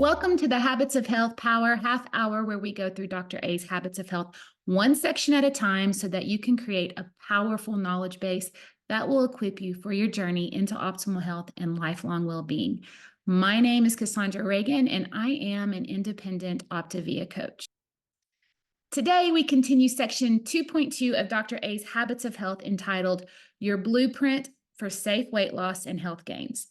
Welcome to the Habits of Health Power Half Hour, where we go through Dr. A's Habits of Health one section at a time so that you can create a powerful knowledge base that will equip you for your journey into optimal health and lifelong well-being. My name is Cassondra Reagan, and I am an independent Optavia coach. Today, we continue section 2.2 of Dr. A's Habits of Health entitled Your Blueprint for Safe Weight Loss and Health Gains.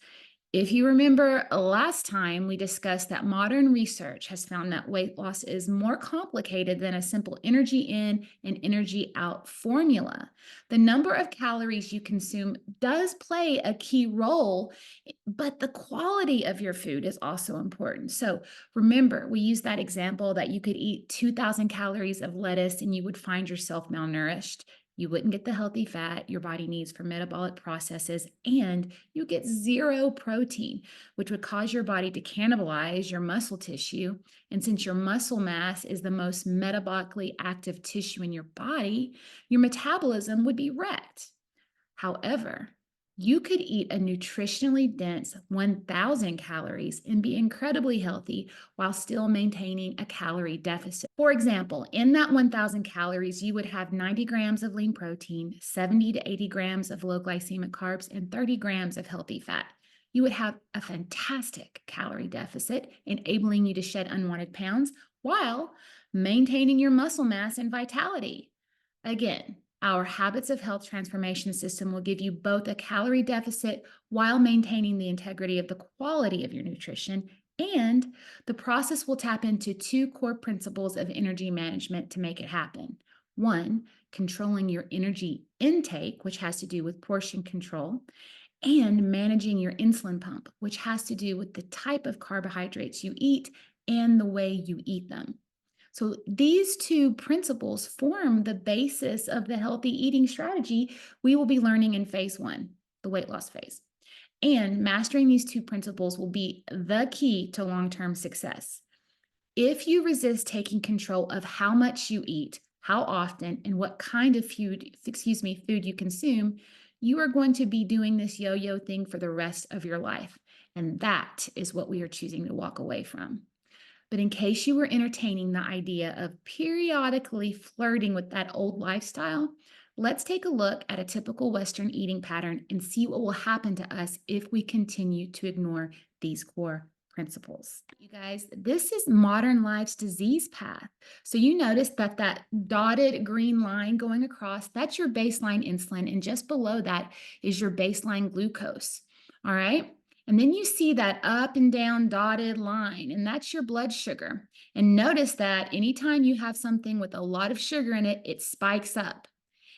If you remember last time, we discussed that modern research has found that weight loss is more complicated than a simple energy in and energy out formula. The number of calories you consume does play a key role, but the quality of your food is also important. So remember, we used that example that you could eat 2,000 calories of lettuce and you would find yourself malnourished. You wouldn't get the healthy fat your body needs for metabolic processes, and you get zero protein, which would cause your body to cannibalize your muscle tissue. And since your muscle mass is the most metabolically active tissue in your body, your metabolism would be wrecked. However, you could eat a nutritionally dense 1,000 calories and be incredibly healthy while still maintaining a calorie deficit. For example, in that 1,000 calories, you would have 90 grams of lean protein, 70 to 80 grams of low glycemic carbs, and 30 grams of healthy fat. You would have a fantastic calorie deficit, enabling you to shed unwanted pounds while maintaining your muscle mass and vitality. Again, our Habits of Health transformation system will give you both a calorie deficit while maintaining the integrity of the quality of your nutrition, and the process will tap into two core principles of energy management to make it happen. One, controlling your energy intake, which has to do with portion control, and managing your insulin pump, which has to do with the type of carbohydrates you eat and the way you eat them. So these two principles form the basis of the healthy eating strategy we will be learning in phase one, the weight loss phase. And mastering these two principles will be the key to long-term success. If you resist taking control of how much you eat, how often, and what kind of food you consume, you are going to be doing this yo-yo thing for the rest of your life. And that is what we are choosing to walk away from. But in case you were entertaining the idea of periodically flirting with that old lifestyle, let's take a look at a typical Western eating pattern and see what will happen to us if we continue to ignore these core principles. You guys, this is modern life's disease path. So you notice that that dotted green line going across, that's your baseline insulin, and just below that is your baseline glucose. All right. And then you see that up and down dotted line, and that's your blood sugar. And notice that anytime you have something with a lot of sugar in it, it spikes up.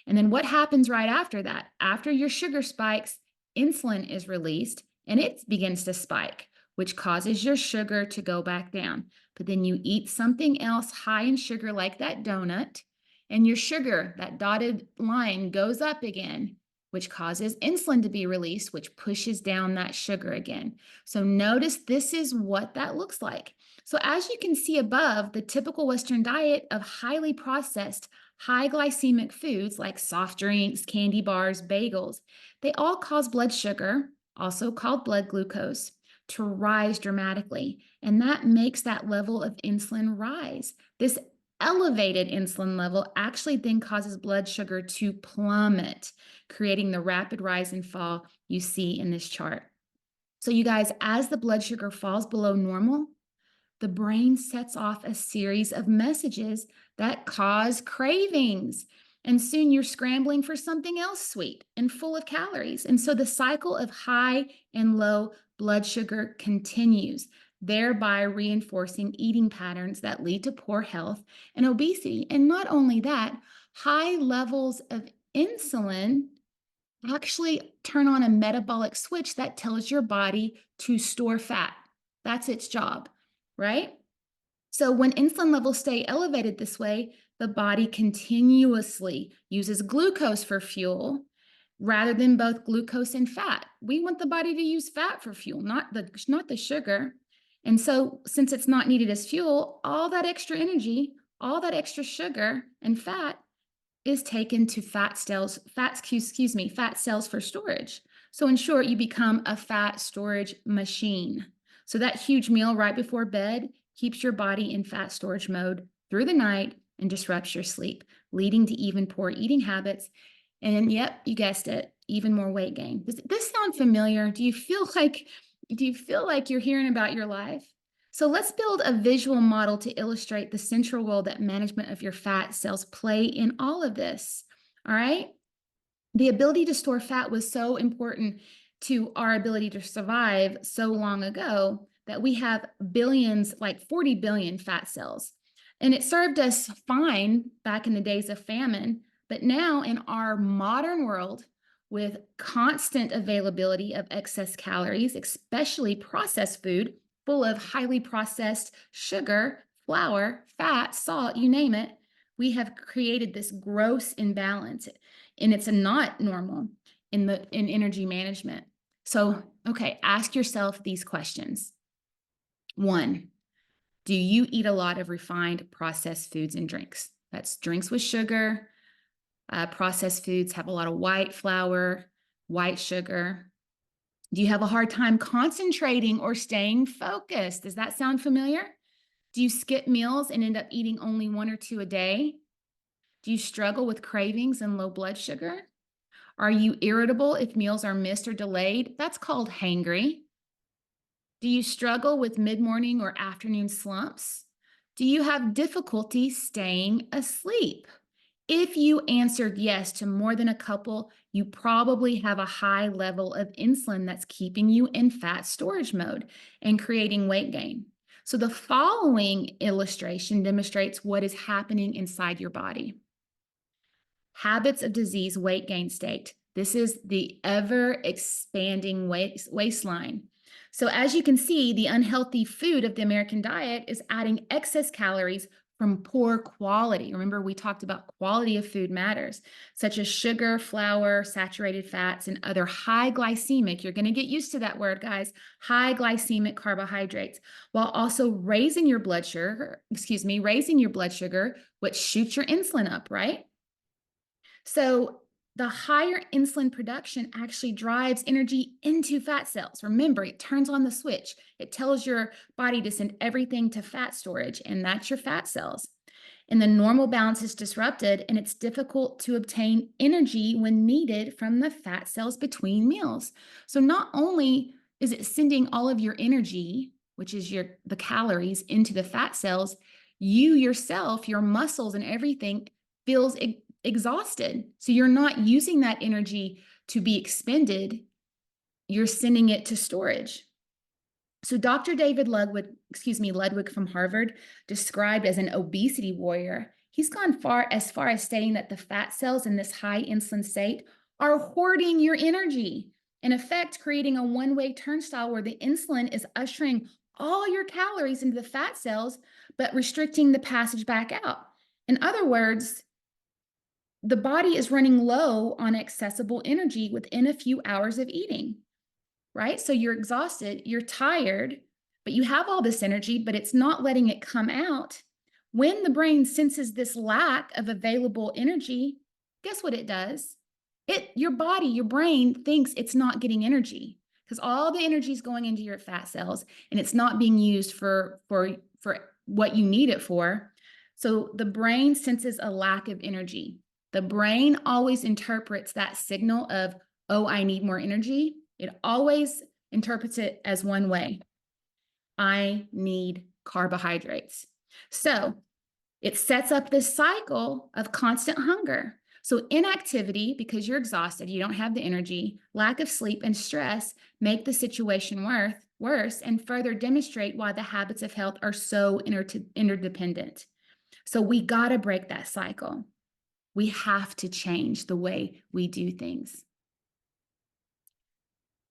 And then what happens right after that? After your sugar spikes, insulin is released and it begins to spike, which causes your sugar to go back down. But then you eat something else high in sugar like that donut, and your sugar, that dotted line, goes up again, which causes insulin to be released, which pushes down that sugar again. So notice this is what that looks like. So as you can see above, the typical Western diet of highly processed, high glycemic foods like soft drinks, candy bars, bagels, they all cause blood sugar, also called blood glucose, to rise dramatically. And that makes that level of insulin rise. This elevated insulin level actually then causes blood sugar to plummet, creating the rapid rise and fall you see in this chart. So you guys, as the blood sugar falls below normal, the brain sets off a series of messages that cause cravings. And soon you're scrambling for something else sweet and full of calories. And so the cycle of high and low blood sugar continues, thereby reinforcing eating patterns that lead to poor health and obesity. And not only that, high levels of insulin actually turn on a metabolic switch that tells your body to store fat. That's its job, right? So when insulin levels stay elevated this way, the body continuously uses glucose for fuel rather than both glucose and fat. We want the body to use fat for fuel, not the sugar. And so since it's not needed as fuel, all that extra energy, all that extra sugar and fat is taken to fat cells for storage. So in short, you become a fat storage machine. So that huge meal right before bed keeps your body in fat storage mode through the night and disrupts your sleep, leading to even poor eating habits. And yep, you guessed it, even more weight gain. Does this sound familiar? Do you feel like you're hearing about your life? So let's build a visual model to illustrate the central role that management of your fat cells play in all of this. All right? The ability to store fat was so important to our ability to survive so long ago that we have billions, like 40 billion fat cells. And it served us fine back in the days of famine. But now in our modern world, with constant availability of excess calories, especially processed food, full of highly processed sugar, flour, fat, salt, you name it, we have created this gross imbalance, and it's not normal in energy management. So, okay, ask yourself these questions. 1, do you eat a lot of refined processed foods and drinks? That's drinks with sugar. Processed foods have a lot of white flour, white sugar. Do you have a hard time concentrating or staying focused? Does that sound familiar? Do you skip meals and end up eating only 1 or 2 a day? Do you struggle with cravings and low blood sugar? Are you irritable if meals are missed or delayed? That's called hangry. Do you struggle with mid-morning or afternoon slumps? Do you have difficulty staying asleep? If you answered yes to more than a couple, you probably have a high level of insulin that's keeping you in fat storage mode and creating weight gain. So the following illustration demonstrates what is happening inside your body. Habits of disease weight gain state. This is the ever expanding waistline. So as you can see, the unhealthy food of the American diet is adding excess calories from poor quality. Remember, we talked about quality of food matters, such as sugar, flour, saturated fats, and other high glycemic, you're going to get used to that word, guys, high glycemic carbohydrates, while also raising your blood sugar, which shoots your insulin up, right? So the higher insulin production actually drives energy into fat cells. Remember, it turns on the switch. It tells your body to send everything to fat storage, and that's your fat cells. And the normal balance is disrupted, and it's difficult to obtain energy when needed from the fat cells between meals. So not only is it sending all of your energy, which is the calories, into the fat cells, you yourself, your muscles and everything feels exhausted. So you're not using that energy to be expended, you're sending it to storage. So Dr. David Ludwig from Harvard, described as an obesity warrior, he's gone as far as stating that the fat cells in this high insulin state are hoarding your energy, in effect creating a one-way turnstile where the insulin is ushering all your calories into the fat cells, but restricting the passage back out. In other words, the body is running low on accessible energy within a few hours of eating, right? So you're exhausted, you're tired, but you have all this energy, but it's not letting it come out. When the brain senses this lack of available energy, guess what it does? Your brain thinks it's not getting energy because all the energy is going into your fat cells and it's not being used for what you need it for. So the brain senses a lack of energy. The brain always interprets that signal of, oh, I need more energy. It always interprets it as one way. I need carbohydrates. So it sets up this cycle of constant hunger. So inactivity, because you're exhausted, you don't have the energy, lack of sleep and stress make the situation worse and further demonstrate why the habits of health are so interdependent. So we got to break that cycle. We have to change the way we do things.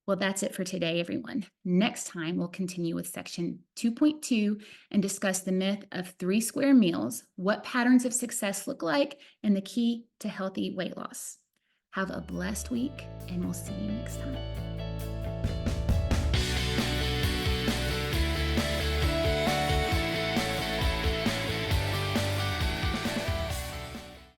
Well, that's it for today, everyone. Next time, we'll continue with section 2.2 and discuss the myth of 3 square meals, what patterns of success look like, and the key to healthy weight loss. Have a blessed week, and we'll see you next time.